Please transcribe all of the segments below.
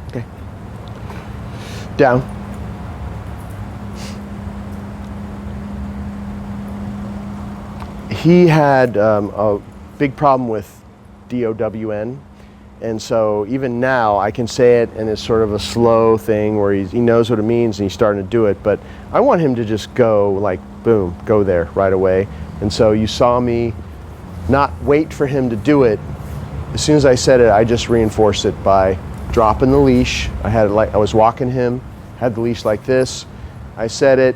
Okay. Down. He had a big problem with DOWN, and so even now I can say it, and it's sort of a slow thing where he knows what it means and he's starting to do it, but I want him to just go like, boom, go there right away. And so you saw me not wait for him to do it. As soon as I said it, I just reinforced it by dropping the leash. I was walking him, had the leash like this. I said it.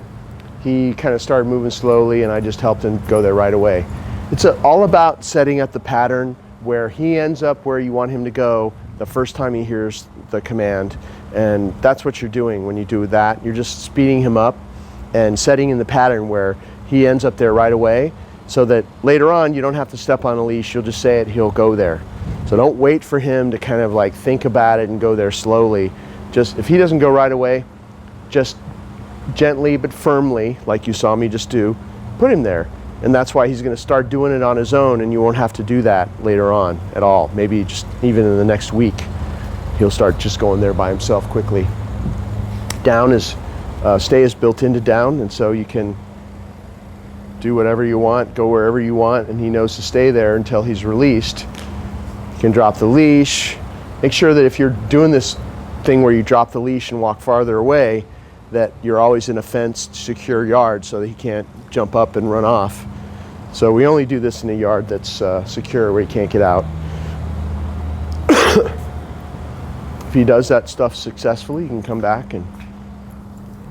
He kind of started moving slowly, and I just helped him go there right away. It's all about setting up the pattern where he ends up where you want him to go the first time he hears the command. And that's what you're doing when you do that. You're just speeding him up and setting in the pattern where he ends up there right away, so that later on you don't have to step on a leash. You'll just say it, he'll go there. So don't wait for him to kind of like think about it and go there slowly. Just if he doesn't go right away, just gently but firmly, like you saw me just do, put him there. And that's why he's going to start doing it on his own, and you won't have to do that later on at all. Maybe just even in the next week, he'll start just going there by himself quickly. Down is, stay is built into down, and so you can do whatever you want, go wherever you want, and he knows to stay there until he's released. You can drop the leash. Make sure that if you're doing this thing where you drop the leash and walk farther away, that you're always in a fenced, secure yard so that he can't jump up and run off. So we only do this in a yard that's secure, where he can't get out. If he does that stuff successfully, he can come back and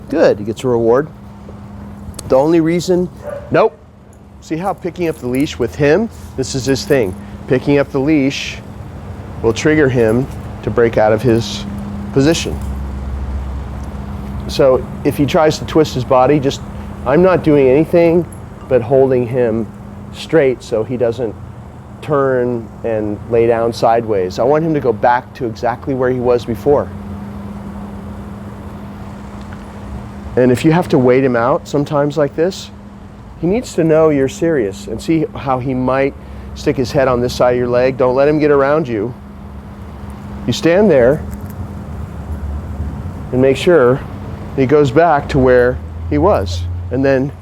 good, he gets a reward. The only reason, nope. See how picking up the leash with him, this is his thing. Picking up the leash will trigger him to break out of his position. So if he tries to twist his body, just, I'm not doing anything but holding him straight so he doesn't turn and lay down sideways. I want him to go back to exactly where he was before. And if you have to wait him out sometimes like this, he needs to know you're serious, and see how he might stick his head on this side of your leg. Don't let him get around you. You stand there and make sure he goes back to where he was. And then,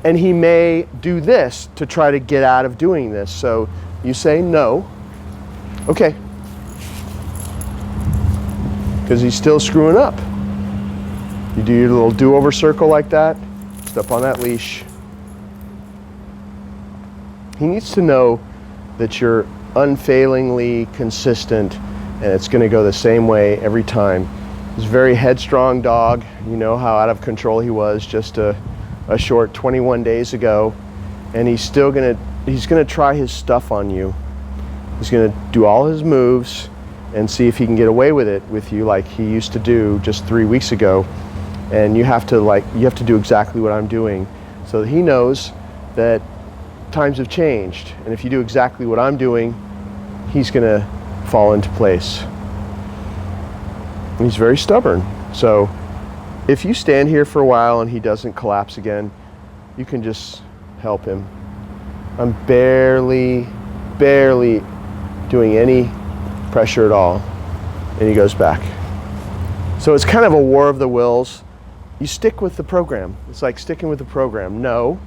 and he may do this to try to get out of doing this. So you say no. Okay. Because he's still screwing up. You do your little do-over circle like that, step on that leash. He needs to know that you're unfailingly consistent, and it's going to go the same way every time. He's a very headstrong dog. You know how out of control he was just a short 21 days ago, and he's still going to try his stuff on you. He's going to do all his moves and see if he can get away with it with you like he used to do just 3 weeks ago. And you have to do exactly what I'm doing, so that he knows that times have changed. And if you do exactly what I'm doing, he's going to fall into place. And he's very stubborn. So if you stand here for a while and he doesn't collapse again, you can just help him. I'm barely doing any pressure at all. And he goes back. So it's kind of a war of the wills. You stick with the program. It's like sticking with the program. No.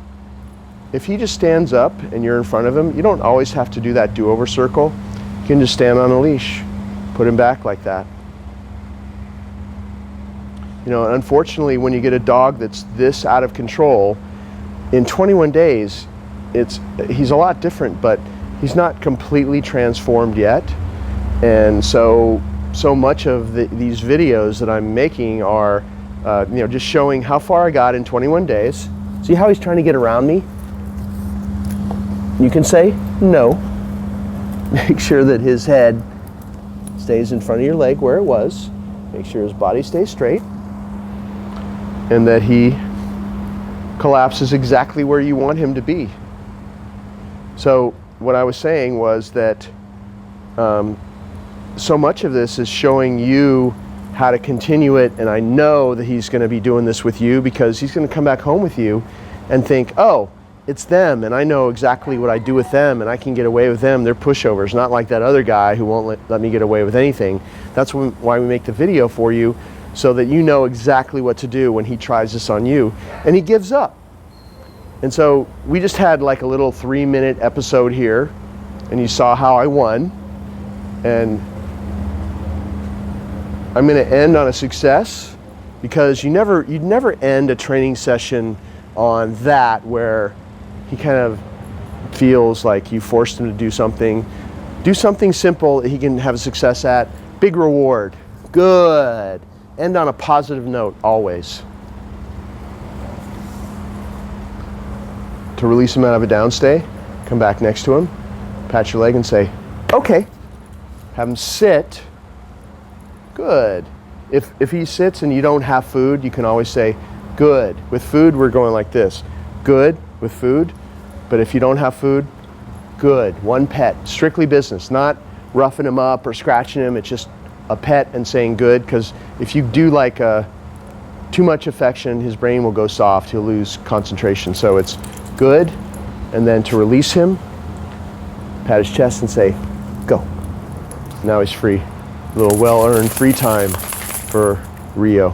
If he just stands up and you're in front of him, you don't always have to do that do-over circle. You can just stand on a leash. Put him back like that. You know, unfortunately, when you get a dog that's this out of control, in 21 days, he's a lot different, but he's not completely transformed yet. And so much of these videos that I'm making are just showing how far I got in 21 days. See how he's trying to get around me? You can say no. Make sure that his head stays in front of your leg where it was. Make sure his body stays straight. And that he collapses exactly where you want him to be. So what I was saying was that so much of this is showing you how to continue it, and I know that he's going to be doing this with you, because he's going to come back home with you and think, oh, it's them, and I know exactly what I do with them, and I can get away with them. They're pushovers, not like that other guy who won't let me get away with anything. That's why we make the video for you, so that you know exactly what to do when he tries this on you. And he gives up. And so we just had like a little 3-minute episode here, and you saw how I won. And I'm going to end on a success, because you'd never end a training session on that where he kind of feels like you forced him to do something. Do something simple that he can have a success at. Big reward. Good. End on a positive note, always. To release him out of a downstay, come back next to him, pat your leg and say, okay. Have him sit. Good. If he sits and you don't have food, you can always say, good. With food, we're going like this. Good with food. But if you don't have food, good. One pet. Strictly business. Not roughing him up or scratching him. It's just a pet and saying good. Because if you do like too much affection, his brain will go soft. He'll lose concentration. So it's good. And then to release him, pat his chest and say, go. Now he's free. A little well-earned free time for Ryu.